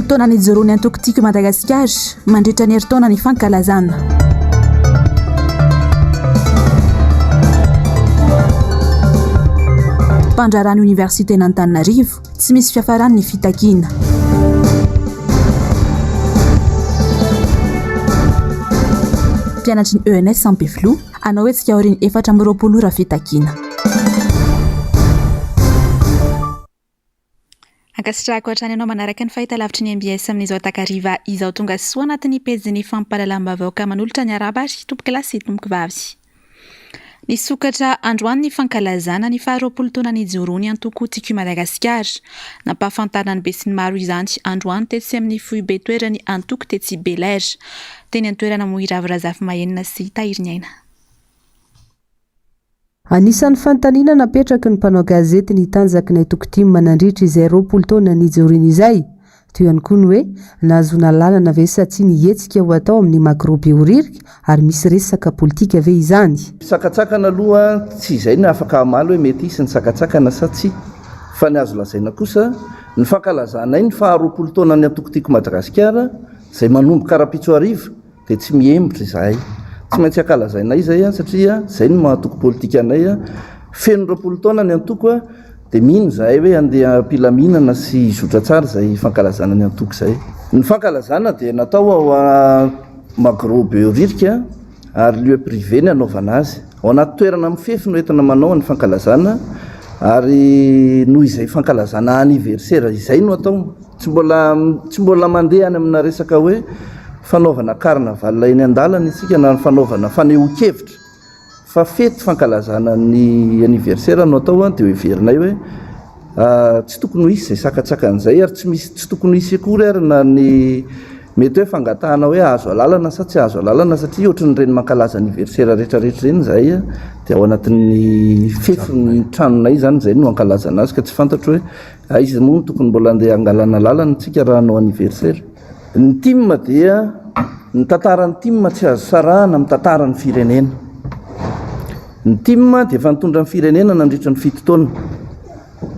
roapolo taona nijoroany antokotiko Madagasikara mandritra ny herintaona ny fankalazana. Mpandrarany Université n'Antananarivo tsy misy fiafarany ny fitakiana. Mpianatry ny ENS Sampeflo anao hetsika aoriany 4 ora fitakiana. Ankasitrahako hatrany ianao manaraka ny fahitalavitry ny MBS amin'izao takariva izao tonga soa anatin'ny pejiny fampahalalam-baovaka manolotra ny arabary tomboky lasy tomboky vavy. Ny sokatra androany ny fankalazana ny 20 taona nijoroany antoko tiky Madagasikara. Nampahafantarana ny be sy ny maro izany androany tetsy amin'ny foibe toerany antoko tetsy Belair. Teny an-toerana Mohira Razafy Mahenina sy Tahiriny Aina. Anisan'ny fanontaniana napetraky ny mpanao gazety ny tanjaky ny Antokotimo manandritra izay 20 taona nijoroany izay. Toy ihany koa ny hoe nahazoana lalana ve sa tsy nihetsika ho atao amin'ny makrobe oririka ary misy resaka politika ve izany. Sakatsakana aloha tsy izay ny afaka amaly hoe mety isy ny sakatsakana sa tsy, fa ny azo lazaina kosa ny fankalazana ny 20 taona ny antokotiko Madagasikara izay manomboka rapitsoarivo dia tsy mihemotra izahay. Tsy maintsy ankalazaina izay satria izay ny mahatoko politika anay feno 20 taona ny antoko dia mino zahay hoe andeha ampilaminana sy zotra tsara izay fankalazana ny antoko izay. Ny fankalazana dia natao ao magrobe oririka ary lieu privé ny anaovana azy. Ao anaty toerana mifefy no entina manao ny fankalazana ary noho izay fankalazana anniversaire izay no atao. Tsy mbola mandeha any amina resaka hoe fanaovana carnaval eny an-dalana isika na fanaovana fanehoan-kevitra fa fety fankalazana ny anniversaire no atao dia heverinay hoe tsy tokony ho isy izay sakatsakan'izay ary tsy tokony hisy akory ary na ny mety hoe fangatahana hoe azo alalana sa tsy azo alalana satria ohatran'ny reny mankalaza anniversaire rehetrarehetra reny izay dia ao anatin'ny fefy tranonay zany izay no ankalazana azy ka tsy fantatro hoe izy moa tokony mbola andeha angalana lalana tsika raha hanao anniversaire. Ny tim dia ny tantaran'ny tim tsy azo sarahana amin'ny tantaran'ny firenena. Ny tim dia efa nitondra ny firenena nandritra ny 7 taona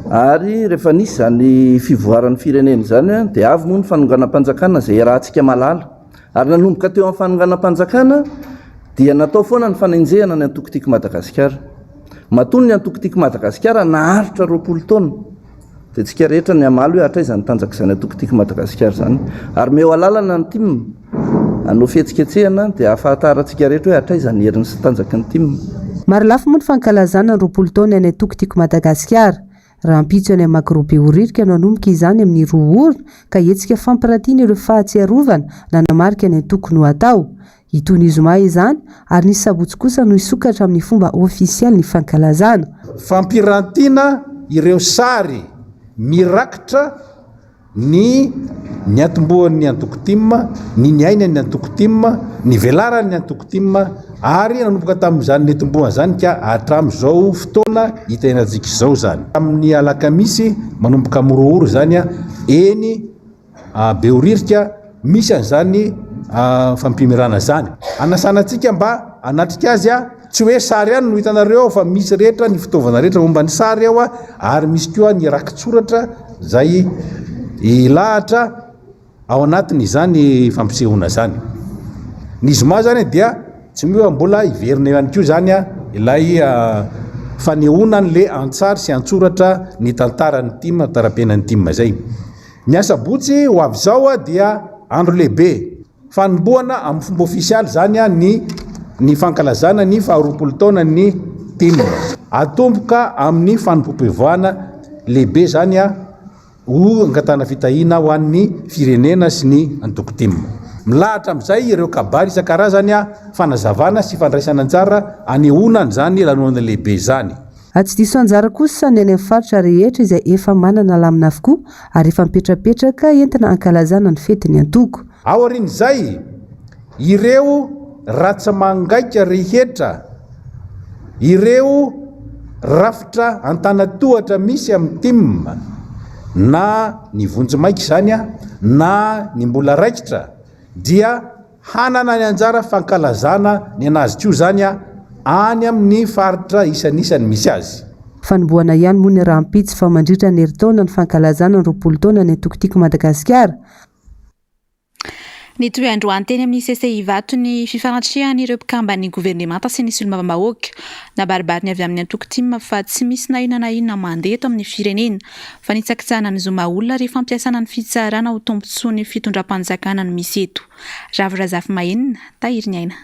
ary rehefa nisy zany fivoaran'ny firenena zany dia avy moa ny fanonganam-panjakana izay rahantsika malala ary nanomboka teo amin'ny fanonganam-panjakana dia natao foana ny fanenjehana ny antokotiko Madagasikara. Matony ny antokotiko Madagasikara naharitra 20 taona dia tsika rehetra ny amaly hoe hatraiza ny tanjaka izany antokotiko Madagasikara zany ary meo alalana ny tim anao fihetsiketsehana dia ahafantarantsika rehetra hoe hatraiza ny herin'ny sy tanjaka ny tim. Maro lafo moa ny fankalazana 20 taona ny antokotiko Madagasikara. Raha ampitso any makrobe oririka no anomboka izany amin'ny 2 ora ka hetsika fampirantiana ireo fahatsiarovana nanamarika ny antoko no atao. Itony zoma izany ary ny sabotsy kosa no isokatra amin'ny fomba ofisialy ny fankalazana. Fampirantiana ireo sary mirakitra ny atombohan'ny Antokotimo, ny ainan'ny Antokotimo, ny velaran'ny Antokotimo ary nanomboka tamin'izany ny atombohana zany ka hatramin'izao fotoana hitainantsika izao zany. Amin'ny alakamisy manomboka amin'ny 2 ora zany eny Beoririka misy an'izany fampimirana zany. Anasanantsika mba anatrika azy tsy hoe sary ihany no hitanareo fa misy rehetra ny fitaovana rehetra momba ny sary ao ary misy koa ny rakitsoratra zay ilahatra ao anatiny izany fampisehoana zany. Ny zoma zany dia tsy mioa mbola iverina ihany koa zany ilay fanehoana le antsary sy antsoratra ny tantaran'ny tim tarapenan'ny tim zay. Ny asabotsy ho avy zao dia andro lehibe fanombohana amin'ny fomba ofisialy zany ny fankalazana ny 20 taona ny tim. Atomboka amin'ny fanompoam-pivoahana lehibe zany ho angatana fitahina ho an'ny firenena sy ny Antokotimo. Milahatra amin'izay ireo kabary isan-karazany fanazavana sy fandraisana anjara anehoana zany lanoana lehibe zany. Tsy diso anjara kosa ny any amin'ny faritra rehetra izay efa manana lamina avokoa ary efa mipetrapetraka entina ankalazana ny fetiny antoko. Ao aorian'izay ireo ratsamangaika rehetra, ireo rafitra antanatohatra misy amin'ny tim na ny vonjimaiky zany na ny mbola raikitra dia hanana ny anjara fankalazana ny anazy koa zany any amin'ny faritra isan'isany misy azy. Fanombohana ihany moa ny raha ampitsy fa mandritra ny herintaona ny fankalazana 20 taona ny antokotiko Madagasikara Ny toy androany teny amin'ny CCI vato ny fifarantrihan'ireo mpikambany governemanta sy ny solombavambahoaka nabaribary ny avy amin'ny antoko tim fa tsy misy na inona na inona mandeha eto amin'ny firenena fa nitsakitsahana ny zoma olona rehefa fampiasana ny fitsarana ho tombontsoa ny fitondram-panjakana no misy eto. Ravirazafy mahenina tahiry ny aina.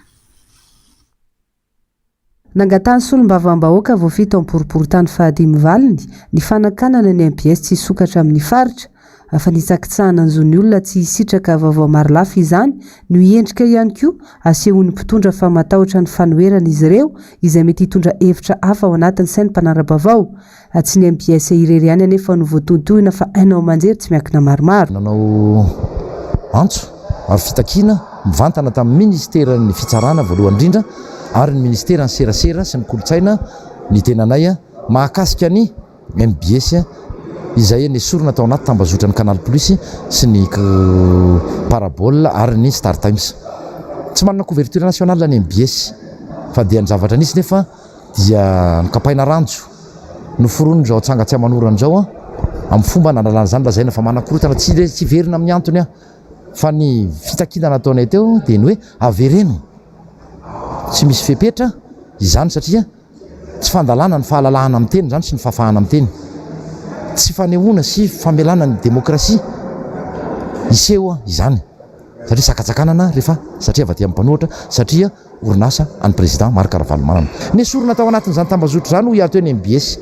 Nangatany solombavambahoaka voafito amin'ny boriboritany fahadimy valiny ny fanakanana ny MBS tsy sokatra amin'ny faritra. Afa nitsakitsahana ny zony olona tsy hisitraka vaovao maro lafy izany no hiendrika ihany koa asehon'ny mpitondra fa matahotra ny fanoherana izy ireo izay mety hitondra hevitra hafa ao anatin'ny sainy mpanara-baovao. Tsy ny MBS irery ihany anefa no voatohitohina fa hainao manjery tsy miankina maromaro. Nanao antso ary fitakiana mivantana tamin'ny ministeran'ny fitsarana voalohany indrindra ary ny ministeran'ny serasera sy ny kolotsaina ny tenanay mahakasika ny MBS izay ny sorona tao anaty tambazotra ny Canal Plus sy ny Parabole ary ny Star Times. Tsy manana couverture nationale ny MBS fa dia ny zavatra nisy nefa dia nikapaina ranjo noforoniny zao tsangatsy amanorana zao amin'ny fomba nanalana zany lazaina fa manakorotana tsy verina amin'ny antony fa ny fitakina nataonay teo dia ny hoe avereno tsy misy fepetra izany satria tsy fandalana ny fahalalahana amin'ny teny zany sy ny fahafahana amin'ny teny, tsy fanehoana sy famelana ny demokrasia iseho izany satria sakatsakanana rehefa satria avy aty amin'ny mpanohatra satria orinasa an'ny président Marc Ravalomanana ny sorona tao anatin'izany tambazotra zany ho iato ny MBS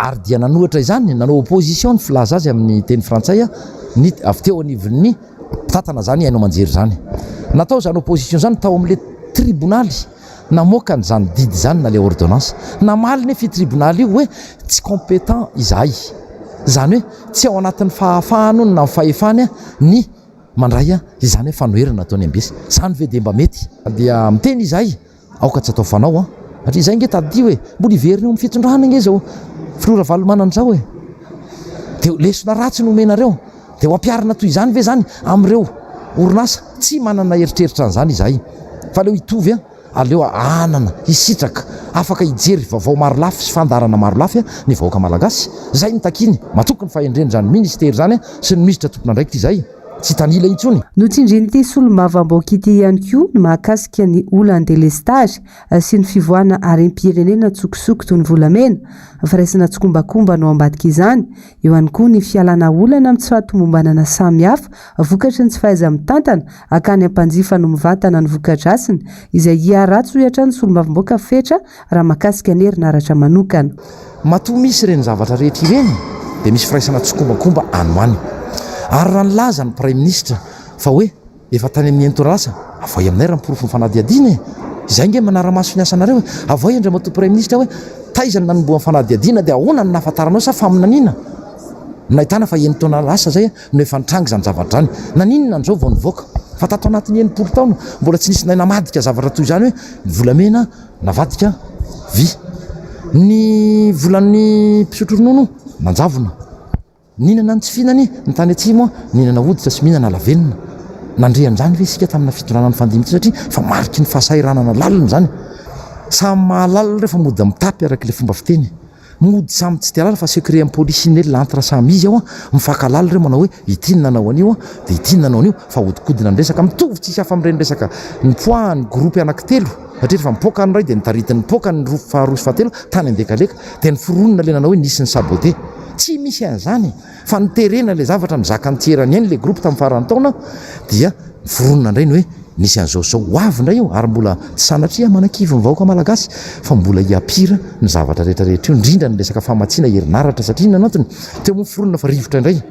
ary dia nanohatra izany nanao opposition ny filaza azy amin'ny teny frantsay ny avy teo anivon'ny tatana zany hainao manjery zany natao zany opposition zany tao amin'le tribonaly namoaka n'izany didy zany na le ordonnance namaly nefa i tribonaly io hoe tsy compétent izahay zany hoe tsy ao anatin'ny fahafahany na ny fahefany ny mandray izany hoe fanoherana ataony MBS zany ve dia mba mety dia miteny izahay aoka tsy atao fanao satria izay nge tady hoe mbola iverina eo amin'ny fitondrana nge zao Flora Valomanana zao hoe dia lesona ratsy no omenareo dia ho ampiarina toy izany ve zany amin'ireo orinasa tsy manana eritreritra an'izany izahay fa leo hitovy aleo anana hisitraka afaka hijery vaovao maro lafy sy fandarana maro lafy ny vahoaka malagasy zay ny takiny matokony fahendreny zany ministera zany sy ny ministra tompon'andraikitra izay tsy tanila intsony. Notsindrin'ity solombavambahoaka ity ihany koa ny mahakasika ny olana delestage sy ny fivoahana harem-pirenena tsokisoko toy ny volamena firaisana tsokombakomba no ambadika izany eo ihany koa ny fialana olana amin'ny tsy fahatomombanana samihafa vokatry ny tsy fahaiza mitantana akany ampanjifa no mivantana ny vokadrasiny izay hiaratsy ohatra ny solombavambahoaka fetra raha mahakasika ny herinaratra manokana. Matoa misy ireny zavatra rehetra ireny dia misy firaisana tsokombakomba anoany ary raha nilaza ny prime ministre fa hoe efa tany amin'ny entorasa avoy aminay raha miporofo ny fanadiadiana izay nge manara-maso ny asanareo avoy andra mato prime ministre hoe taizany nanomboa ny fanadiadiana dia ahoana ny nahafantaranao sa faminanina nahitana fa enitaona lasa zay no efa nitrangy zany zavatra zany naninona an'izao vao nivoaka fa tato anatin'ny enimpolo taona mbola tsy nisy namadika zavatra toy izany hoe volamena navadika vy ny volan'ny mpisotro ronono nanjavona ninana ny tsy fihinany ny tany atsimo ninana hoditra sy mihinana lavenina nandrean'izany ve isika tamina fitondranany fandimity satria fa mariky ny fahasairanana lalina zany samy mahalalina rehefa mody mitapy araka le fomba fiteny mody samy tsy tialala fa secret amin'ny polisinely lantra samy izy ao mifakalala reo manao hoe itinina anao anio dia itinina anao anio fa hodikodina ny resaka mitovy tsisy hafa amin'ireny resaka ny poids ny groupe anankitelo satria rehefa mipoaka ny ray dia nitaritiny mipoaka ny faharoa sy fahatelo tany andekaleka dia ny foronina le nanao hoe nisy ny sabote tsy misy an'izany fa niterena le zavatra mizaka ny tierany eny le groupe tamin'ny farany taona dia foronina indray ny hoe nisy an'izao zao hoavy indray io ary mbola tsy sanatria manakivy ny vahoaka malagasy fa mbola hiapira ny zavatra rehetrarehetra io indrindra ny resaka famatsiana herinaratra satria nanatony teo moa foronina fa rivotra indray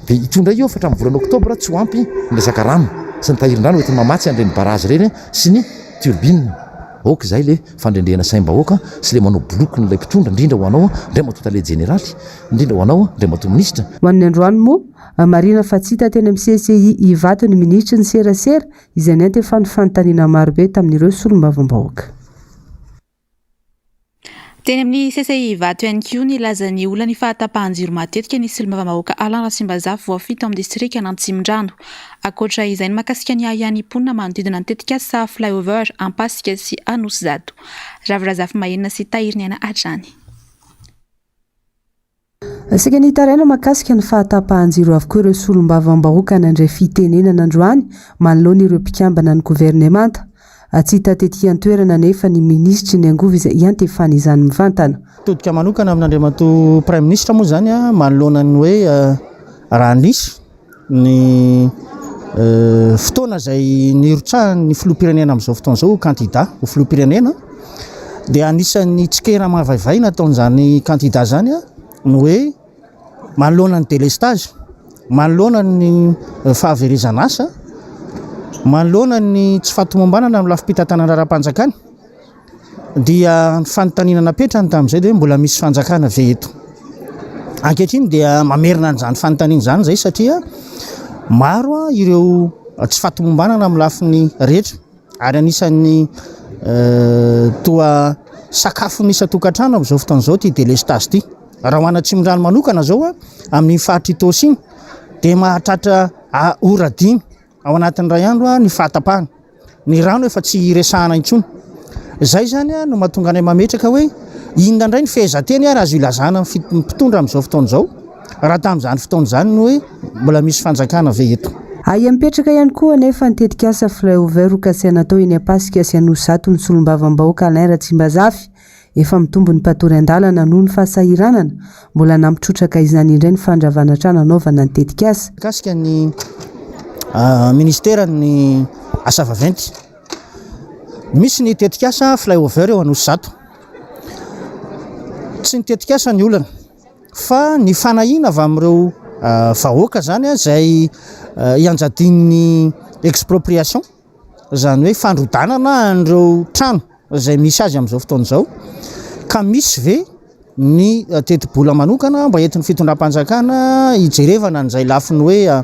dia itondra io fa hatramin'ny volana oktobra tsy ho ampy ny resaka rano sy ny tahirin-drano oetiny mamatsy an'ireny barazy ireny sy ny turbine oka izay le fandrendrehana saim-bahoaka sy le manao bloky n'ilay mpitondra indrindra ho anao indray matotale jeneraly indrindra ho anao indray mato ministra. Ho an'ny androany moa marina fa tsy hita teny amin'ny CCI ivato ny ministra ny serasera izay nety efa ny fanontaniana marobe tamin'ireo solombavambahoaka. Teny amin'ny CCI vato ihany koa ny lazany olana ny fahatapahan-jiro matetika ny solombavambahoaka Alain Rasimbazafa voafito amin'ny distrika Antsimondrano. Akoatra izay ny mahakasika ny ahihany-ponina manodidina ny tetikasa flyover Ampasika sy Anosizato. Ravirazafy mahenina sy tahiry ny aina hatrany. Sika nitaraina makasika ny fahatapahanjiro avokoa ireo solombavam-bahoaka nandray fitenenana androany manoloana ireo mpikambana ny governemanta. Tsy hita tetika an-toerana nefa ny ministry ny angovo izay iantefana izany mivantana. Todika manokana amin'Andriamato Prime Ministre moa zany manoloana ny hoe raha nisy ny fotoana izay nirotsahan'ny filoham-pirenena amin'izao fotoana izao candidat ho filoham-pirenena dia anisan'ny tsikera mahavaivay nataon'izany candidat zany ny hoe manoloana ny délestage, manoloana ny fahaverezana asa, manoloana ny tsy fahatomombanana amin'ny lafim-pitantanana raram-panjakana dia ny fanontaniana napetrany tamin'izay dia mbola misy fanjakana ve eto. Ankehitriny dia mamerina an'izany fanontaniana izany zay satria maro ireo tsy fahatomombanana amin'ny lafiny rehetra ary anisan'ny toa sakafo nisatokantrano amin'izao fotoana izao ty délestage ty. Raha ho ana Tsimondrano manokana zao amin'ny faritra Itosy iny dia mahatratra ora 5 ao anatin'ny ray andro ny fahatapahana. Ny rano efa tsy resahana intsony. Zay zany no mahatonga anay mametraka hoe inona indray ny fehezanteny ary azo ilazana ny mpitondra amin'izao fotoana izao raha tamin'izany fotoana izany no hoe mbola misy fanjakana ve eto. Mipetraka ihany koa anefa nitetika asa flyover okasiana atao eny Ampasika sy Anosato ny solombavam-bahoaka Alain Ratsimbazafy. Efa mitombo ny mpatory an-dalana noho ny fahasahiranana mbola nampitrotraka izany indray ny fandravana trano anaovana ny tetika asa. Kasika ny ministera ny asa vaventy misy ny tetika asa flyover eo Anosato. Tsy ny tetika asa ny olana fa ny fanahina avy amin'ireo vahoaka zany izay ianjadin'ny expropriation zany hoe fandrodanana an'ireo trano izay misy azy amin'izao fotoana izao ka misy ve ny teti-bola manokana mba entin'ny fitondram-panjakana hijerevana an'izay lafiny hoe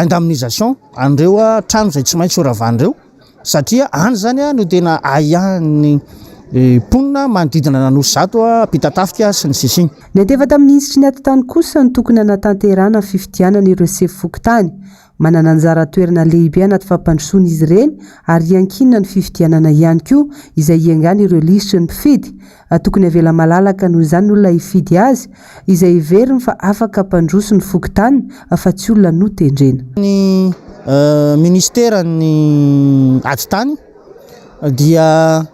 indemnisation an'ireo trano izay tsy maintsy horavan'ireo satria any zany no tena ahiahan'ny ponina manodidina n'Anosato Pitatafika sy ny sisiny. Netefa tamin'ny ministry ny atitany kosa ny tokony anatanterana ny fifidianana ireo sefo-fokontany. Manana anjara toerana lehibe anaty fampandrosoana izy ireny ary iankinana ny fifidianana ihany koa izay iangana ireo lisitry ny mpifidy. Tokony avela malalaka noho izany olona hifidy azy izay iveriny fa afaka hampandroso ny fokontany fa tsy olona no tendrena. Ny ministera ny atitany dia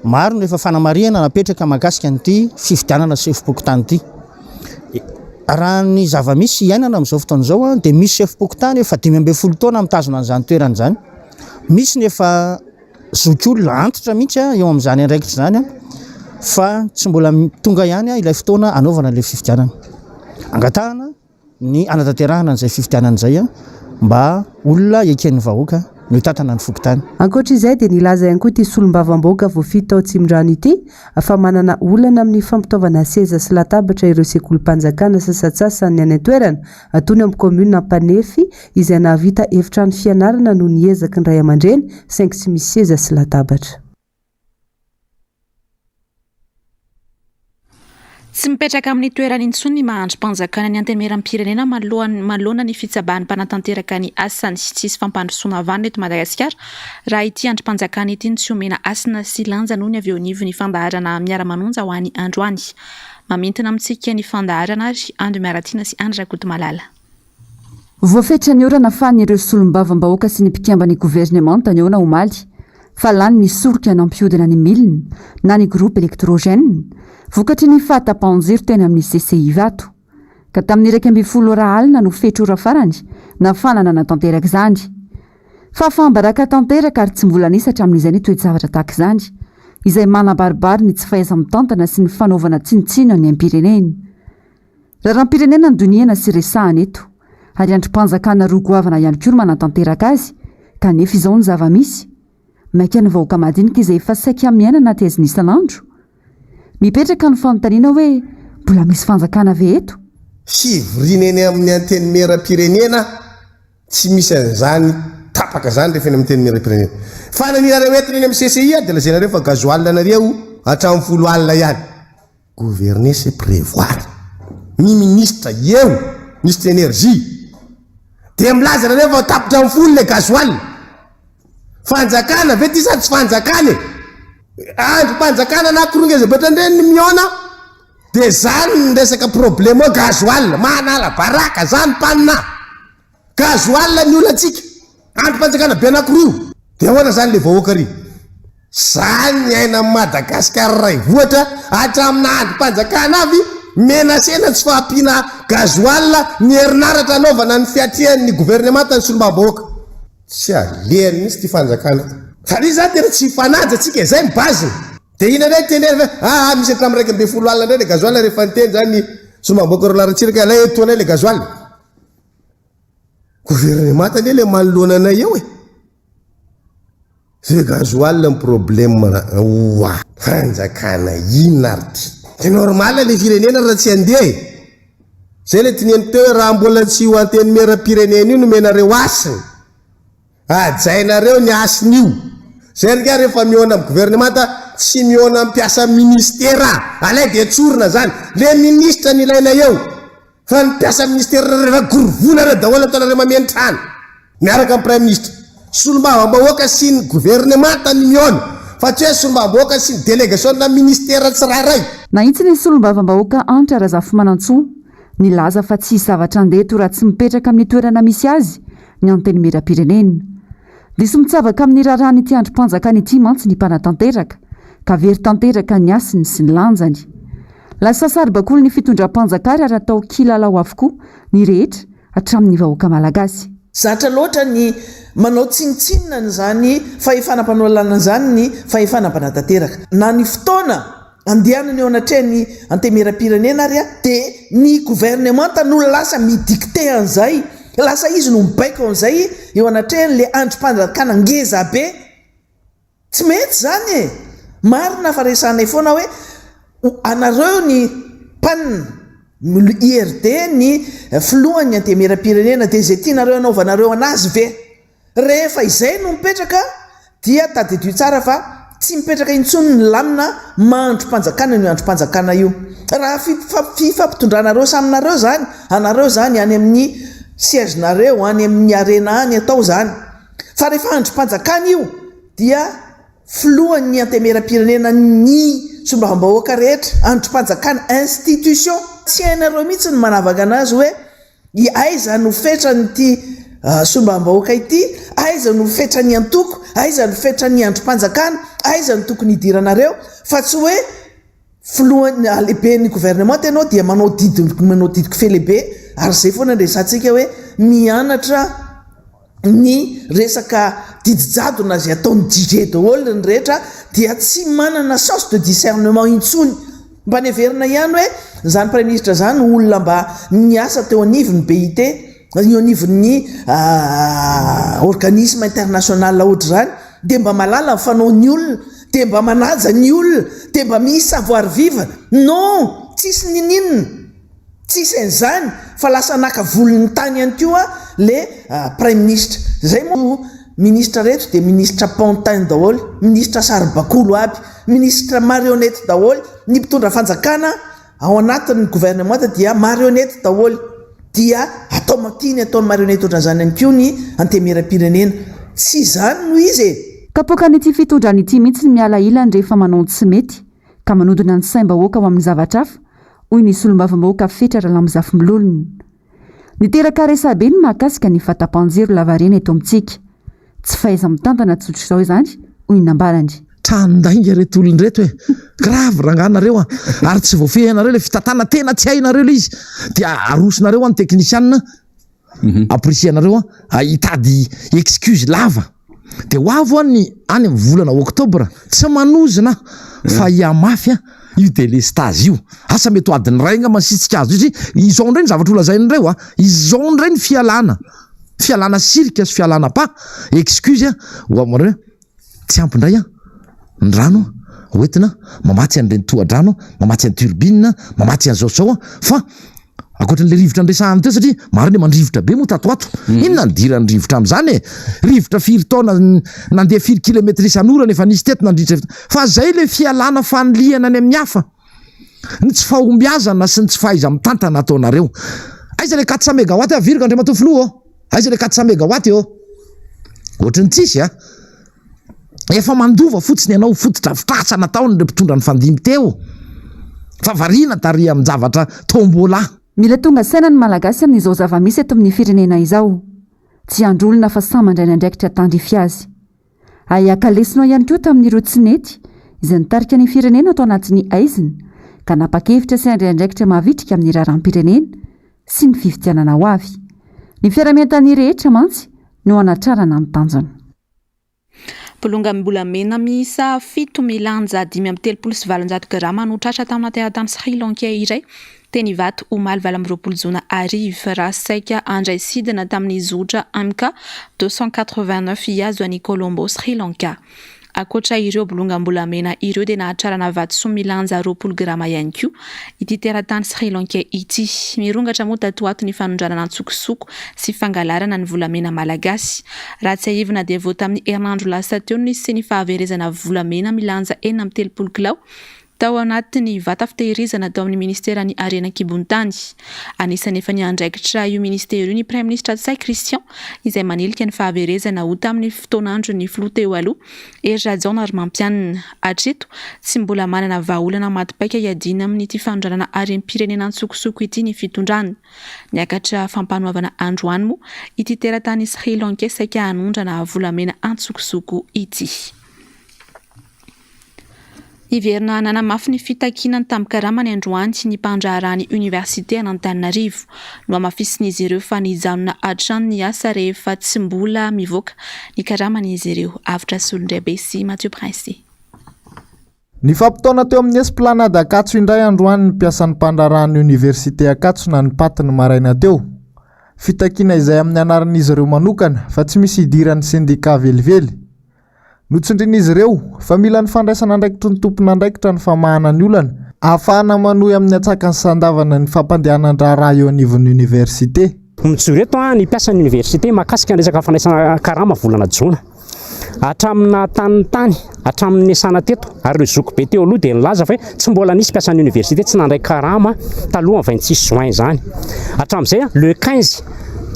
maro no efa fanamarihana napetraka mahakasika an'ity fifidianana sefo-pokotany ity. Raha ny zava-misy iainana amin'izao fotoana izao dia misy sefo-pokotany efa 5 taona mitazona an'izany toerana izany. Misy nefa zokiolona antitra mihitsy eo amin'izany andraikitra izany fa tsy mbola tonga ihany ilay fotoana anaovana ilay fifidianana. Angatahana ny anatanterahana an'izay fifidianana izay mba olona eken'ny vahoaka no hitatana ny fokontany. Ankoatra izay dia nilaza ihany koa ity solombavam-bahoaka voafito tao Tsimondrano ity fa manana olana amin'ny fampitaovana seza sy latabatra ireo sekolim-panjakana sasatsasany any an-toerana atony amin'ny komuna Ampanefy izay nahavita efitrano fianarana no niezaky ny ray aman-dreny saingy tsy misy seza sy latabatra. Tsy mipetraka amin'ny toerana intsony ny mahandro mpanjakana ny antemeram-pirenena manoloana ny fitsabahan'ny mpanatanteraka ny asany sy tsisy fampandrosoana vanana eto Madagasikara raha ity androm-panjakana ity ny tsy omena asina sy lanja noho ny avy eo anivony fandaharana miara-manonja ho an'ny androany. Mamintina amintsika ny fandaharana ary Ando Miaratina sy Andry Rakotomalala. Voafetra ny orana fa ny ireo solombavam-bahoaka sy ny mpikambany gouvernemanta ny ona omaly fa lany ny soroka ny ampiodina ny milina na ny groupe électrogène vokatry ny fahatapahan-jiro teny amin'ny CCI vato ka tamin'ny 12 alina no fetro ora farany na fanana natanteraka izany fa fambaraka tanteraka ary tsy mbola nisy hatramin'izay ny toe-javatra tahaka izany izay manabaribary ny tsy fahaiza-mitantana sy ny fanaovana tsinitsino ny am-pireneny. Raharam-pirenena ny doniana sy resahana eto ary androm-panjakana roa goavana ihany koa no manatanteraka azy kanefa izao ny zava-misy maika ny vahoaka madinika izay efa saika miaina anaty azy n'isan'andro. Mipetraka ny fanontaniana hoe mbola misy fanjakana ve eto? Fivoriana eny amin'ny anteny meram-pirenena tsy misy an'izany tapaka zany rehefa eny amin'ny teny meram-pirenena. Fa nanirareo entiny eny amin'ny CCI dia lazainareo fa gazoalina nareo hatramin'ny 10 alina ihany. Gouverner c'est prévoir. Ny ministre eo, ministre énergie. Dia milaza nareo fa tapitra amin'ny 10 le gazoalina. Fanjakana ve ty sady tsy fanjakana? Andro mpanjakana na korongeza betrandreny miona de zany resaka problema gazoal manala baraka zany panina gazoal ny olatsika androm-panjakana be anakiroa de ahoana zany le vahoaka ry zany aina Madagasikara ray voatra hatramina androm-panjakana avy menasena tsy fahampiana gazoal ny herinaratra anaovana ny fiatrian'ny gouvernement ny solombam-bahoaka tsy alehany misy ty fanjakana fa ry zany tena tsy fanaja tsika zay ny baziny de ina ndray tendery misy hatramin'ny 120 alina ndray le gazoal rehefa niteny zany solombam-bahoaka ro laratsiraka la etoanay le gazoal gouvernement tany le manoloananay eo zay gazoal ny problème oa fanjakana inona ary ty de normal le firenena raha tsy andeha zay le tineny teo raha mbola tsy ho anteny mera-pirenena io nomenareo asiny ajainareo ny asiny io zay rika rehefa miona amin'ny gouvernement tsy miona mpiasa ministera alay de tsorona zany le ministra ny ilaina eo fa ny mpiasa ministera rehefa gorovona re daholo ataonareo mamentrany miaraka amin'ny prime ministre solombavambahoaka sy ny gouvernement ny miona fa tsy hoe solombavambahoaka sy ny délégation na ministera tsirairay nahitsy ny solombavambahoaka Antra Razafimanantsoa nilaza fa tsy zavatra andeto raha tsy mipetraka amin'ny toerana misy azy ny anteny mera-pirenena diso mitsavaka amin'ny raharaha ity androm-panjakana ity mantsy ny mpanatanteraka ka very tanteraka ny asiny sy ny lanjany lasa saribakolo ny fitondram-panjakary ary atao kilalao avokoa ny rehetra hatramin'ny vahoaka malagasy zatra loatra ny manao tsinitsinina ny zany fahefanam-panolalana zany ny fahefanam-panatanteraka na ny fotoana andehanany eo anatrehany antemera-pirenena ary de ny gouvernement no lasa midikte an'izay lasa izy no mibaiko an'izay eo anatrehany le androm-panjakana ngeza be tsy mety zany marina fa resanay foana hoe anareo ny panina IRD ny filohany antemera-pirenena de zay tianareo anaovanareo anazy ve rehefa izay no mipetraka dia tadedio tsara fa tsy mipetraka intsony ny lamina maandrom-panjakana ny androm-panjakana io raha fifampitondranareo saminareo zany anareo zany any amin'ny siègenareo any amin'ny arena any atao zany fa rehefa androm-panjakana io dia filohan'ny antemera-pirenena ny solombavambahoaka rehetra androm-panjakana institution tsy hainareo mihitsy ny manavaka anazy hoe aiza no fetranyty solombavambahoaka ity aiza no fetrany antoko aiza no fetrany androm-panjakana aiza no tokony hidiranareo fa tsy hoe filohany lehibe ny gouvernement ianao dia manao didiko felehibe ary zay foana nresantsika hoe mianatra ny resaka didijadona zay ataony dije daholo ny rehetra dia tsy manana sens de discernement intsony mba neverina ihany hoe zany prime ministre zany olona mba niasa teo anivon'ny BIT io anivon'ny organisme international ohatra zany de mba malala mifanao ny olona de mba manaja ny olona de mba misy savoir vivre non tsisy nininina tsisy an'izany fa lasa naka volony tany ihany koa le prime ministre zay moa ministre reto de ministre Pantin daholo ministre Saribakolo aby ministre marionnette daholo ny mpitondra fanjakana ao anatin'ny gouvernement dia marionnette daholo dia atao makiny ataony marionnette ohatran'izany ihany koa ny antemera-pirenena tsy zany no izy kapokanyity fitondranyity mihitsy ny miala ilany rehefa manao tsy mety ka manodina ny saim-bahoaka ao amin'ny zavatra hafa hoy ny solombavambahoaka fetra raha lamizafy milolona niteraka resabe ny mahakasika ny fatapanjiro lavarena eto amintsika tsy fahaiza mitantana tsotro izao izany hoy nambarany tranondainga reto olony reto hoe gravy ranganareo ary tsy voafehanareo le fitatana tena tsy hainareo le izy dia arosonareo any teknisianna aprisianareo hitady excuse lava de hoavo any amin'ny volana oktobra tsy manozina fa iamafy io délestage io asa mety hoadiny raigna masitsika azo izy izao ndray ny zavatra olazain'ireo izao ndray ny fialana sirika sy fialana pa excuse ho amareo tsy ampindray ny rano hoentina mamatsy an'ireny tohadrano mamatsy any turbine mamatsy an'zao fa akoatran'le rivotra andresahany teo satria mariny mandrivotra be moa tatoato inona nidira ny rivotra am'zany rivotra 4 taona nandeha 4 kilometra isan'orana efa nisy teto nandritra fa zay le fialana faniliana any amin'ny hafa ny tsy fahombiazana sy ny tsy fahaiza mitantana ataonareo aiza le 400 mégawatt avirika andriamato filoa aiza le 400 mégawatt eo ohatrany tsisy efa mandova fotsiny ianao fototra fitrasana taony le mpitondra ny fandimby teo fa variana tary amin'ny zavatra tombola. Mila tonga saina ny malagasy amin'izao zava-misy eto amin'ny firenena izao. Tsy androlona fa samandray ny andraikitra tandrify azy. Akalesina ihany koa tamin'ireo tsinety izay nitarika ny firenena atao anatin'ny aiziny ka napakevitra sy andraindraikitra mahavitrika amin'ny raharam-pirenena sy ny fividianana ho avy. Ny fiaramentany rehetra mantsy no anatrarana ny tanjona. Bolongambolamena miisa 7,537 grama no tratra tamina teratany Sri Lanka iray teny vato omaly 20 jona ariva raha saika andray sidina tamin'ny zotra MK 289 iazo any Colombo, Sri Lanka. Akoatra ireo bolongambolamena ireo dia nahatrarana vato soa milanja 20 grama ihany koa ity teratany Sri Lanka ity. Mirongatra moa tato ato ny fanondrana antsokosoko sy fangalarana ny volamena malagasy. Raha tsy aivina dia vao tamin'ny herinandro lasa teo nisy ny fahaverezana volamena milanja 430 kilao tao anatin'ny vata fitehirizana tao amin'ny ministeran'ny Arena Kibontany. Anisany efa niandraikitra io ministero ny Prime Ministre Tsai Christian izay manilika ny fahaverezana ho tamin'ny fotoanandro ny filoha teo aloha Hery Rajaona ary mampianina. Hatreto tsy mbola manana vahaolana matipaika iadina amin'ity fanondranana harem-pirenena antsokosoko ity ny fitondrana. Niakatra fampanoavana androany moa ity teratany Sri Lanka saika hanondrana volamena antsokosoko ity. Iverina nanamafy ny fitakiana ny tampikarama ny androany ny mpandraharany université an'Antananarivo no amafisin'izy ireo fa nijanona hatrany ny asa rehefa tsy mbola mivoaka ny karaman'izy ireo. Avitra Solondraibe sy Mathieu Prince. Ny fampitaona teo amin'ny Esplanade Akatso indray androany ny mpiasan'ny mpandraharany université Akatso na nipatiny maraina teo. Fitakiana izay amin'ny anaran'izy ireo manokana fa tsy misy idiran'ny sindika velively. Notsindrin'izy ireo fa mila ny fandraisana andraikitry ny tompona andraikitra ny famahana ny olana ahafahana manohy amin'ny atsakany sandavana ny fampandehanan-draharaha eo anivon'ny université. Mijoreto ny mpiasan'ny université mahakasika ny resaka fandraisana karama volana jona hatramina tany hatramin'ny asana teto ary ireo zoko be teo aloha dia nilaza fa tsy mbola nisy mpiasan'ny université tsy nandray karama taloha 26 juin zany. Hatramin'izay le 15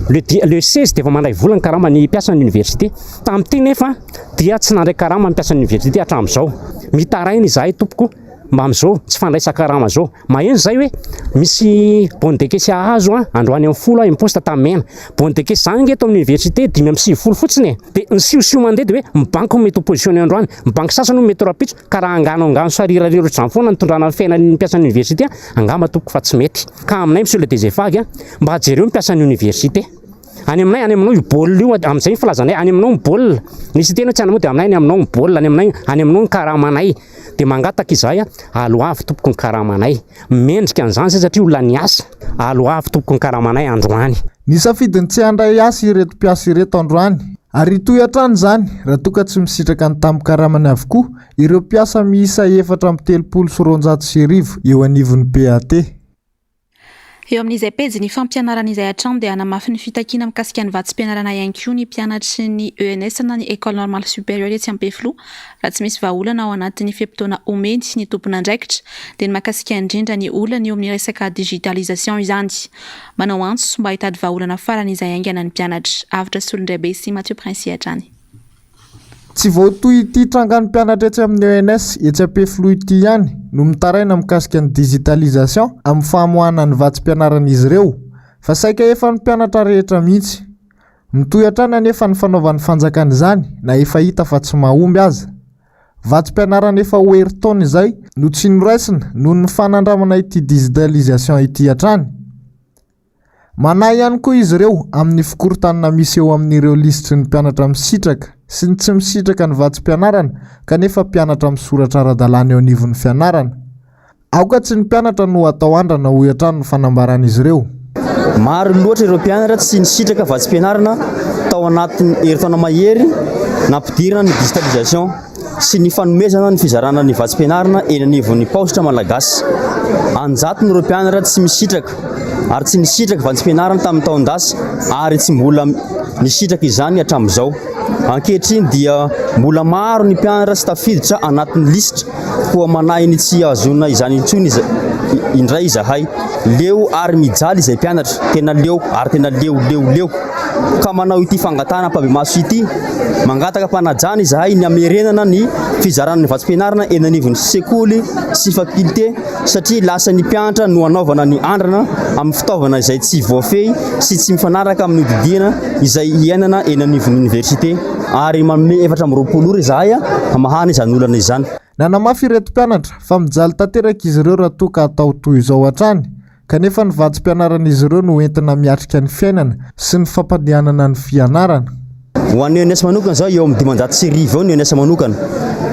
le 16 dia efa mandray volana karama ny mpiasan'ny université. Tamin'ity nefa dia tsy nandray karama ny mpiasan'ny université hatramin'izao. Mitarainy izahay tompoko mba amin'izao tsy fandraisa karama zao. Maheno zay hoe misy bonne de caisse azo androany amin'ny folo imposta tamena. Bonne de caisse zany eto amin'ny université 5,70 fotsiny. Dia ny siosio mandeha dia hoe mibanky mety opposition androany. Mibanky sasany mety rapitro karaha angano sarirariro foana nitondrana ny fiainan'ny mpiasan'ny université angamba tompoko fa tsy mety. Ka aminay monsieur le DG Vague mba hajereo mpiasan'ny université. Any aminao io baolina io amin'izay filazanay any aminao ny baolina. Nisy tena tsy any moa dia aminay any aminao ny baolina any aminao ny karamanay. Dia mangataka izahay aloavy tompoko ny karamanay. Mendrika an'izany satria olona niasa. Aloavy tompoko ny karamanay androany. Nisafidiny tsy handray asa ireto mpiasa ireto androany. Ary toy hatrany zany raha toka tsy misitraka ny tamin-karamany avokoa ireo mpiasa miisa 430 eo anivon'ny PAT. Eo amin'izay pejy ny fampianaran'izay hatrany dia hanamafy ny fitakiana mikasika ny vatsim-pianarana ihany koa ny mpianatry ny ENS na ny École Normale Supérieure etsy Ampefiloha raha tsy misy vahaolana ao anatin'ny fiampitoana omeny ny tompona andraikitra dia ny mahakasika indrindra ny olana eo amin'ny resaka digitalisation izany. Manao antso mba hitady vahaolana farany izay aingana ny mpianatra. Avitra Solondraibe sy Mathieu Prince hatrany. Tsy voatoy ity trangan'ny mpianatra etsy amin'ny ENS etsy Ampefiloha ity ihany no mitaraina mikasika ny digitalisation amin'ny famoahana ny vatsim-pianaran'izy ireo fa saika efa ny mpianatra rehetra mihitsy. Mitohy hatrany anefa ny fanaovan'ny fanjakana izany na efa hita fa tsy mahomby aza. Vatsim-pianarana efa ho herintaona izay no tsy noraisina noho ny fanandramana ity digitalisation ity hatrany. Manahy ihany koa izy ireo amin'ny fikorontanana misy eo amin'ireo lisitry ny mpianatra misitraka sy ny tsy misitraka ny vatsim-pianarana kanefa mpianatra misoratra ara-dalàna eo anivon'ny fianarana. Aoka tsy ny mpianatra no atao andrana ho hatrany ny fanambaran'izy ireo. Maro loatra ireo mpianatra tsy nisitraka vatsim-pianarana tao anatin'ny herintaona mahery nampidirana ny digitalisation sy ny fanomezana ny fizarana ny vatsim-pianarana eny anivon'ny paositra malagasy. Anjatony ireo mpianatra tsy misitraka ary tsy nisitraka vatsim-pianarana tamin'ny taon-dasa ary tsy mbola nisitraka izany hatramin'izao. Ankehitriny dia mbola maro ny mpianatra sy tafiditra anatin'ny lisitra koa manahy ny tsy azona izany intsony indray izahay. Leo ary mijaly izay mpianatra, tena leo ary tena leo. ka manao ity fangatana mpabe-maso ity mangataka mpanajana izahay ny amerenana ny fizarana ny vatsim-pianarana eny anivon'ny sekoly sy fakulté satria lasa ny mpianatra no anaovana ny andrana amin'ny fitaovana izay tsy voafehy sy tsy mifanaraka amin'ny didiana izay iainana eny anivon'ny université ary manome 420 ora izahay mahana izany olana izany. Nanamafy ireto mpianatra fa mijaly tanteraka izy ireo raha toa ka atao toy izao hatrany kanefa ny vatsim-pianaran'izy ireo no entina miatrika ny fiainana sy ny fampandehanana ny fianarana. Ho an'ny ENS manokana zao eo amin'ny 500 eo ny ENS manokana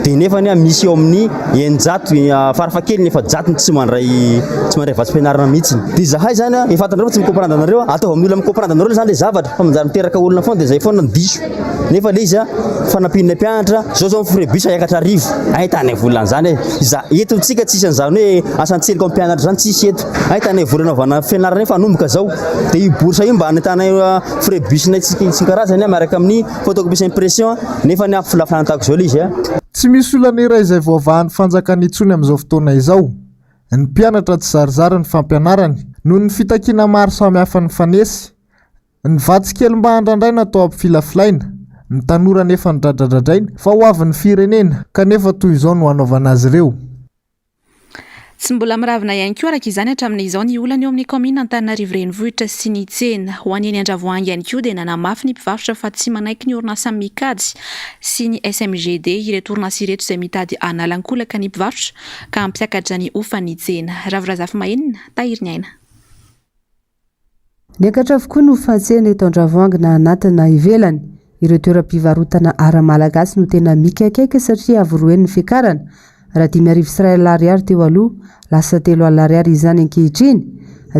dia nefa misy eo amin'ny 100 farafakely nefa 100 tsy mandray vatsim-pianarana mihitsy. Dia zahay zany efa fatanareo tsy mikomprandy anareo atao amin'ny olona mikomprandy anareo zany le zavatra fa manjary miteraka olona foana dia zay foana ny diso nefa le izy fanampin'ny mpianatra zao fribus iakatra arivo ahitana volana zany za eto tsika tsisy an'izany hoe asantselyko amin'ny mpianatra zany tsisy eto ahitana volana avana fianarana efa anomboka zao dia io bourse io mba anetana fribus nay tsy karazany miaraka amin'ny photocopie impression nefa ny afilafilantako zao le izy. Tsy misy olana iray izay voavahan'ny fanjakana intsony amin'izao fotoana izao. Ny mpianatra tsy zarizary ny fampianarany noho ny fitakiana maro samihafa ny fanesy. Ny vatsikely mba handrandraina atao ampifilafilaina. Ny tanora nefa ny dradradradraina fa ho avy ny firenena kanefa toy izao no hanaovana azy ireo. Tsy mbola miravina ihany koa araka izany hatramin'izao ny olana eo amin'ny komina Antananarivo renivohitra sy ny tsena ho an'ny eny Andravoahangy ihany koa dia nanamafy ny mpivarotra fa tsy manaiky ny orinasa mikajy sy ny SMGD ireto orinasa ireto izay mitady analankolaka ny mpivarotra ka hampiakatra ny ofan'ny tsena. Ravirazafy Mahenina, Tahiriny Aina. Niakatra avokoa ny ofantsena eto Andravoahangy na anatina ivelany. Ireo toeram-pivarotana ara-malagasy no tena mikakaiky satria avy ny fiakarana. Raha 5,000 ariary teo aloha, lasa 3 ariary izany ankehitriny.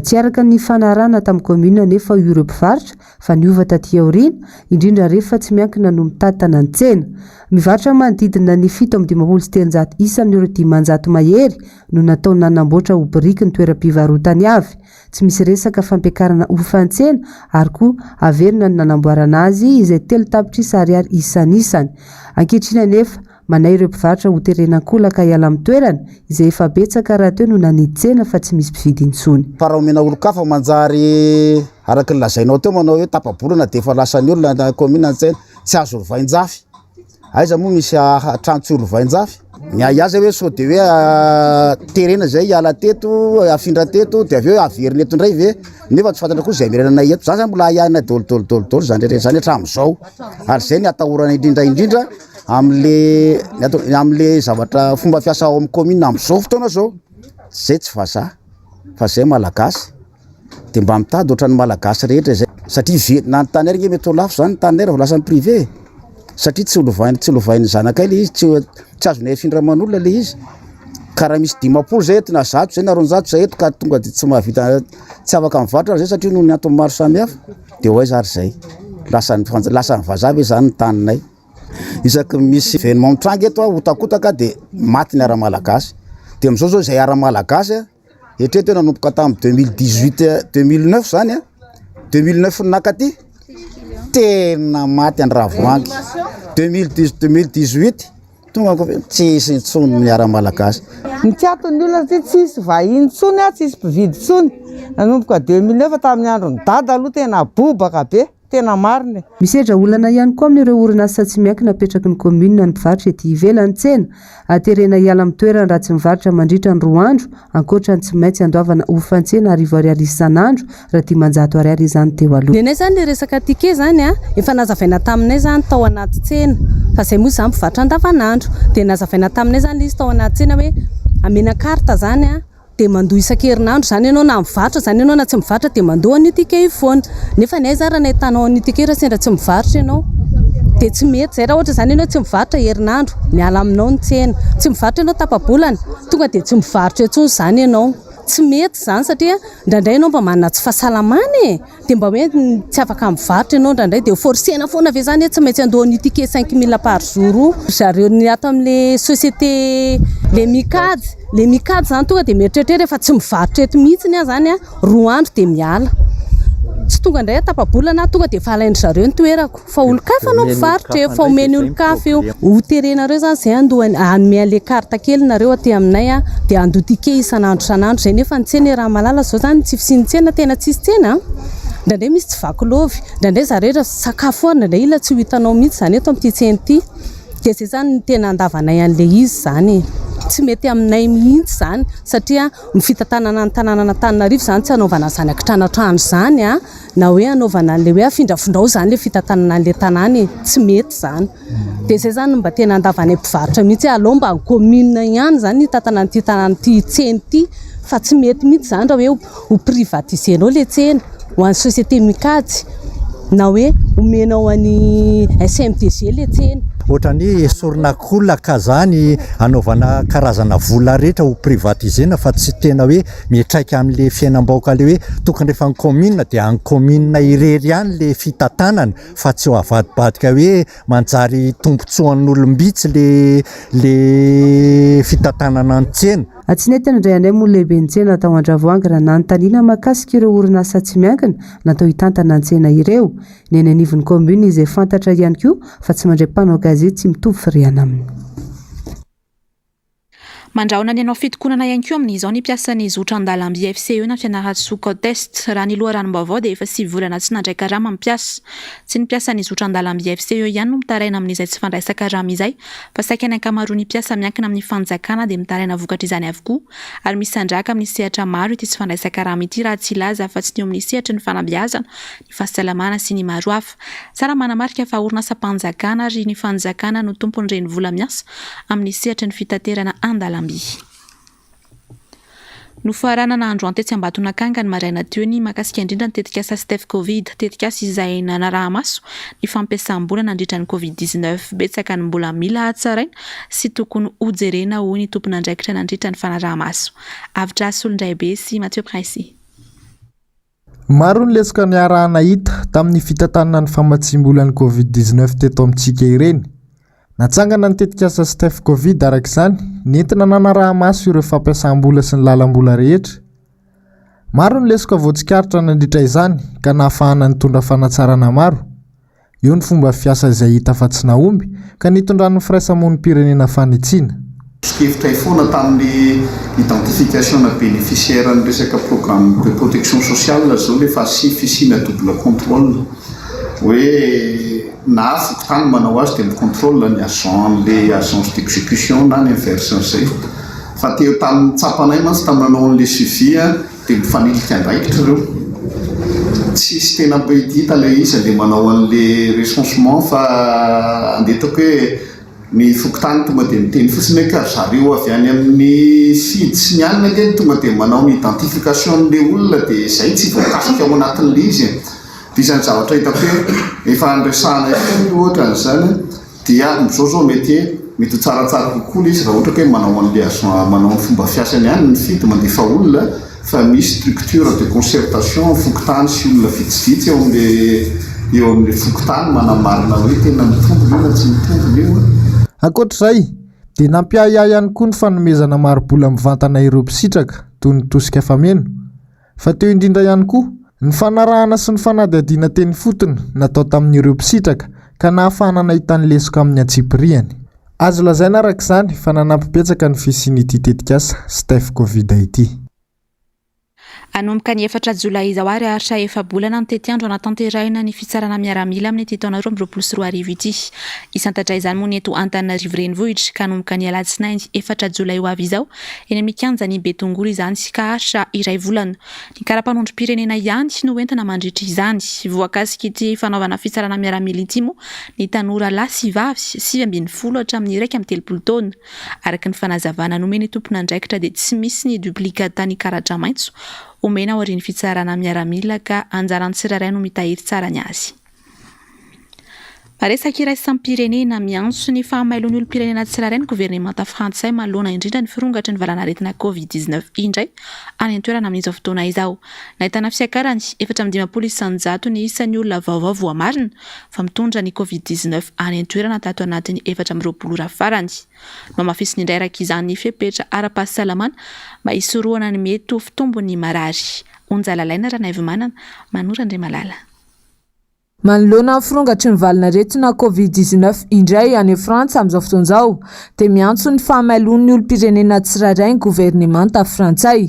Tsy araka ny fanarana tamin'ny komina nefa ireo mpivarotra fa niova taty aoriana, indrindra rehefa tsy miankina no mitantana ny tsena. Mivarotra manodidina ny 7,300 isan'ny ireo 500 mahery no natao nanamboatra ho biriky ny toeram-pivarotany avy. Tsy misy resaka fampiakarana ofantsena ary koa averina ny nanamboarana azy izay 3 tapitrisa ariary isan'isany. Ankehitriny nefa manay ireo mpivarotra ho terenan-kolaka hiala amin'ny toerana izay efa betsaka raha teo no naniditsena fa tsy misy mpividy intsony. Paraomena olo-kafa manjary araka ny lazainao teo manao hoe tapabolana dia efa lasan'ny olona na komina an-tsena tsy azo olovain-jafy. Aiza moa misy trano tsy olovain-jafy. Ny aiaza hoe sao dia hoe terena zay hiala teto, afindra teto dia avy eo averina eto indray ve nefa tsy fantatra koa izay mirenana eto. Zany zany mbola aiana dolo zany rehetra zany hatramin'izao. Ary zay ny atahorana indrindra amle zavatra fomba fiasa ao amin'ny komina amin'izao fotoana zao zay tsy vazaha fa zay malagasy dia mba mitady ohatran'ny malagasy rehetra zay satria na ny tany ary mety ho lafo zany ny tany ary lasa ny privé satria tsy olovainy zanakay le izy tsy azonay findraman'olona le izy ka raha misy 10 zay eto na 100 zay na 200 zay eto ka tonga dia tsy mahavita tsy afaka mivarotra zay satria noho ny antony maro samihafa dia ho aiza ary zay lasa ny vazaha ve zany ny taninay. Isaky misy événement mitrangy eto hotakotaka dia maty ny ara-malagasy. Dia amin'izao zao izay ara-malagasy etreto nanomboka tamin'ny 2009 zany 2009 nakaty tena maty Andravoahangy 2018 tonga tsisy intsony ny ara-malagasy. Ny tsy aton'ny olona tsisy vahiny intsony tsisy mpividy intsony nanomboka 2009 tamin'ny andron'ny dada aloha tena bobaka be. Tena marina. Misedra olana ihany koa amin'ireo orinasa tsy miankina apetraky ny komina ny mpivarotra ety ivelany tsena aterena hiala amin'ny toerana raha tsy mivarotra mandritra ny 2 andro ankoatra ny tsy maintsy andoavana ofantsena 10 ariary isan'andro raha 500 ariary izany teo aloha. Nenay zany le resaka tike zany efa nazavaina taminay zany tao anaty tsena fa zay moa zany mpivarotra andavanandro dia nazavaina taminay zany izy tao anaty tsena hoe amena karta zany dia mandoa isan-kerinandro zany ianao na mivarotra zany ianao na tsy mivarotra dia mandoa an'io tike io foana nefa nay zany raha nahitanao an'io tike raha sendra tsy mivarotra ianao dia tsy mety zay raha ohatra zany ianao tsy mivarotra herinandro miala aminao ny tsena tsy mivarotra ianao tapabolana tonga dia tsy mivarotra intsony zany ianao tsy mety zany satria ndraindray ianao mba manana tsy fahasalamana dia mba hoe tsy afaka mivarotra ianao ndraindray dia forsena foana ve zany tsy maintsy andoa an'io tike 5000 par jour zareo ny ato amin'le société le mikady zany tonga dia mieritreritra rehefa tsy mivarotra eto mihitsy zany 2 andro dia miala tsy tonga indray tapabolana tonga dia efa alaindry zareo ny toerako fa olo-kafa anao mivarotra efa omeny olo-kafa eo ho terenareo zany zay andohany anome an'le karta kely nareo aty aminay dia andoa tike isan'andro zay nefa ny tsena raha malala zao zany tsy fisiany tsena tena tsisy tsena ndraindray misy tsy vaky lovy, ndraindray zareo sakafo foana, ndraindray ila tsy ho hitanao mihitsy zany eto amin'ity tsena ity. Dia zay zany ny tena andavanay an'ilay izy zany, tsy mety aminay mihitsy zany satria ny fitantanana ny tanàna Antananarivo zany tsy anaovana zany ankitranatrano zany na hoe anaovana an'ilay hoe afindrafondrao zany ilay fitantanana an'ilay tanàna, tsy mety zany. Dia zay zany mba tena andavanay mpivarotra mihitsy aleo mba ny commune ihany zany hitantana an'ity tanàna ity tsena ity, fa tsy mety mihitsy zany raha hoe ho privatisenao ilay tsena ho an'ny société mikajy na hoe omenao an'ny SMTG ilay tsena. Ohatrany esorina kolaka zany anaovana karazana vola rehetra ho privatisena fa tsy tena hoe mitraika amin'le fiainam-bahoaka le hoe tokony rehefa ny commune dia any commune irery ihany le fitantanana fa tsy ho avadibadika hoe manjary tombontsoan'olombitsy le fitantanana an-tsena. Atsinetana indray andray moa lehibe ny-tsena atao Andravoahangy raha nanontaniana mahakasika ireo orinasa tsy miankina natao hitantana an-tsena ireo. Ny any anivon'ny commune izay fantatra ihany koa fa tsy mandray mpanao gazety tsy mitovy firiana aminy. Mandraona ny anao fitokonana ihany koa amin'izao ny mpiasan'ny zotra an-dalamby FCE na fianarantsoa test raha ny loha ranom-baovao dia efa 7 volana tsy nandray karama mampiasa. Tsy ny mpiasan'ny zotra an-dalamby FCE ihany no mitaraina amin'izay tsy fandraisana karama izay, fa saika ny ankamaroan'ny mpiasa miankina amin'ny fanjakana dia mitaraina vokatra izany avokoa, ary misy sandraka amin'ny sehatra maro ity tsy fandraisana karama ity raha tsy ilaza fa tsy ny eo amin'ny sehatra ny fanabeazana, ny fahasalamana sy ny maro hafa. Tsara manamarika fa orinasa mpanjakana ary ny fanjakana no tompon'ireny vola miasa amin'ny sehatra ny fitaterana an-dalamby. Nofarana andro antetsy Ambatonakanga ny maraina teo ny makasika indrindra ny tetikasa Stef Covid, tetikasa izay nanarahamaso ny fampiasam-bola nandritra ny Covid-19, betsaka ny mbola mila hatsaraina sy tokony hojerena hoy ny tompon'andraikitra nandritra ny fanarahamaso. Avitra Solondraibe sy Mathieu Princy. Maro ny lesika ny arahana hita tamin'ny fitantanana ny famatsiam-bola ny Covid-19 teto amintsika ireny. Natsangana ny tetikasa Stef Covid araka izany, nentina nanarahamaso ireo fampiasam-bola sy ny lalam-bola rehetra. Maro ny lesika voatsikaritra nandritra izany ka nahafahana nitondra fanatsarana maro. Eo ny fomba fiasa izay hita fa tsy nahomby ka nitondran'ny firaisamonim-pirenena fanetsiana. Skevitra ifoana tamin'ny identification na bénéficiaire ny resaka programme de protection sociale zao le fa sy fisina double contrôle hoe na fokotany manao azy dia micontrôle ny agence d'exécution na ny inversen'izay fa teo tamin'ny tsapanay mantsy taminanao an'le suivi dia mifanilika andraikitra ireo tsisy tena bedita ilay izy dia manao an'le recensement fa andetako hoe ny fokotany tonga dia miteny fotsiny hoe ka zareo avy any amin'ny fidy sy ny alina kely tonga dia manao ny identification n'le olona dia izay tsy voakasika ao anatin'le izy. Izany zavatra hitako hoe efa andresahana ifony ohatra n'izany dia mizao mety ho tsaratsara kokoa izy raha ohatra hoe manao an'le manao ny fomba fiasany ihany ny fidy mandefa olona fa misy structure de concertation fokotany sy olona vitsivitsy eo amin'ny fokotany manamarina hoe tena mitombona io na tsy mitombona io. Ankoatr'izay dia nampiahiahy ihany koa ny fanomezana maro-bola mivantana ireo mpisitraka toy ny tosika fameno, fa teo indrindra ihany koa ny fanarahana sy ny fanadihadiana teny fotony natao tamin'ireo mpisitraka ka nahafahana nahitany lesika amin'ny antsipiriany. Azo lazaina araka izany fa nanampibetsaka ny fisian'ity tetikasa Stef Covid ity. Anomboka ny 4 Jolay izao ary aritra efa-bolana ny tety andro anatanterahina ny fitsarana miaramila amin'ny ity taona 2024 ity. Isantatra izany moa ny eto Antananarivo renivohitra ka anomboka ny alatsinainy 4 Jolay ho avy izao eny amin'ny kianja ny Betongolo izany sy ka aritra iray volana. Ny karapanondrom-pirenena ihany no entina mandritra izany. Voakasika ity fanaovana fitsarana miaramila ity moa ny tanora lahy sy vavy 7-20 hatramin'ny 1-3 taona. Araka ny fanazavana nomeny tompon'andraikitra dia tsy misy ny duplicata ny karatra maitso omena ao aorian'ny fitsarana miaramila ka anjaran'ny tsirairay no mitahiry tsara ny azy. Paresaka iraisam-pirenena miantso ny fahamailon'ny olom-pirenena tsirairay ny governemanta frantsay manoloana indrindra ny firongatra ny valanaretina Covid-19 indray any an-toerana amin'izao fotoana izao. Nahitana fiakarany 450 ny isan'ny olona vaovao voamarina fa mitondra ny Covid-19 any an-toerana tato anatin'ny 420 farany. Mamafisiny indray araka izany ny fepetra ara-pahasalamana mba hisorohana ny mety ho fitombon'ny marary. Onjalalaina Ranaivomanana, Manora Andriamalala. Manoloana firongatry ny valanaretina Covid-19 indray any Frantsa amin'izao fotoan'izao dia miantso ny fahamailon'ny olom-pirenena tsirairay ny governemanta frantsay.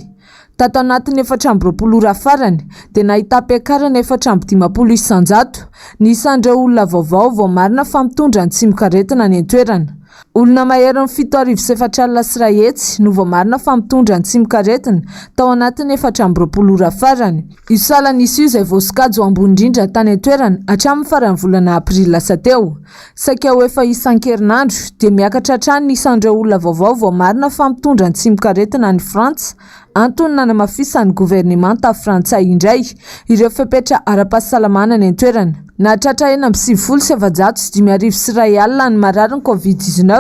tato anatin'ny 420 ora farany dia nahita mpiakarana 450 isanjato nisandra olona vaovao vao marina fa mitondra ny tsimikaretina ny antoerana. Olona mahery ny 7 alina sy iray hetsy no vao marina fa mitondra ny tsimikaretina tao anatin'ny 420 ora farany. Io sala nisy io izay voasokajy ho ambony indrindra tany antoerana hatramin'ny farany volana aprila lasa teo. Saika ho efa isan-kerinandro dia miakatra hatrany nisandra olona vaovao vao marina fa mitondra ny tsimikaretina ny Frantsa, antony nanamafisany gouvernemanta frantsay indray ireo fepetra ara-pahasalamana ny antoerana. Nahatratra eny amin'ny 7,750 ny marary ny Covid-19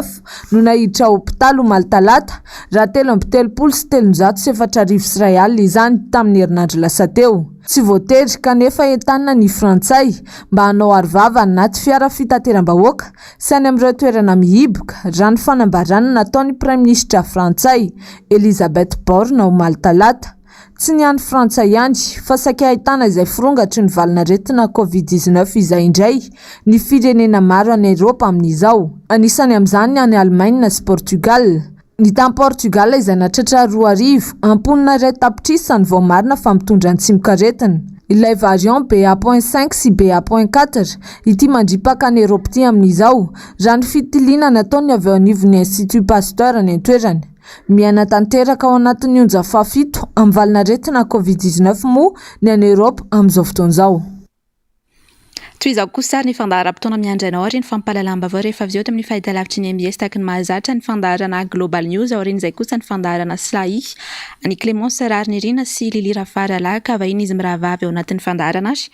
no nahiditra hopitaly omaly talata raha 3,774 izany tamin'ny herinandro lasa teo. Tsy voatery kanefa entanina ny Frantsay mba hanao arivava anaty fiara fitateram-bahoaka sy any amin'ireo toerana mihiboka raha ny fanambarana nataon'ny Prime Ministra Frantsay Elisabeth Borne omaly talata. Tsy ny any Frantsa ihany fa saika ahitana izay firongatry ny valinaretina Covid-19 izay indray ny firenena maro any Eropa amin'izao. Anisany amin'izany any Allemagne sy Portugal. Ny tany Portugal izay nahatratra 2,000 amponina iray tapitrisany vao marina fa mitondra ny tsimikaretina. Ilay variant BA.5 sy BA.4 ity mandripaka any Eropa ity amin'izao raha ny fitiliana nataony avy ao anivon'ny Institut Pasteur ny antoerana. Miaina tanteraka ao anatin'ny 17 amin'ny valinaretina Covid-19 moa ny any Eropa amin'izao fotoan'izao. Toy izao kosa ny fandaharam-potoana miandry anao ary ny fampahalalam-baovao rehefa avy eo tamin'ny fahitalavitry ny MBS tahaka ny mahazatra ny fandaharana Global News aorian'izay kosa ny fandaharana Slahy any Clémence Rarnirina sy Lili Rafaralaka vahiny izy mirahavavy ao anatin'ny fandaharana azy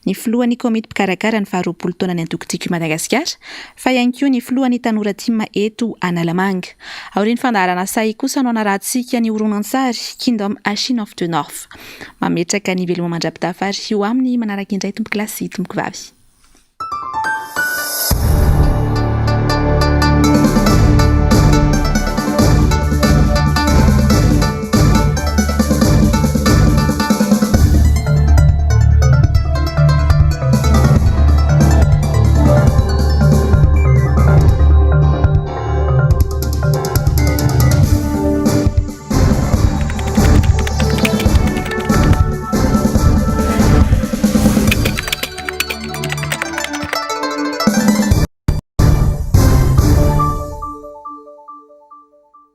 ny filohan'ny komity mpikarakara ny 20 taona ny Antokotiko Madagasikara fa ihany koa ny filohan'ny tanora Tima eto Analamanga. Aorian'ny fandaharana Slahy kosa no anarantsika ny horonan-tsary Kingdom Ashin of the North. Mametraka ny veloma mandrapitafary io amin'ny manaraka indray tompo klasy tompo vavy.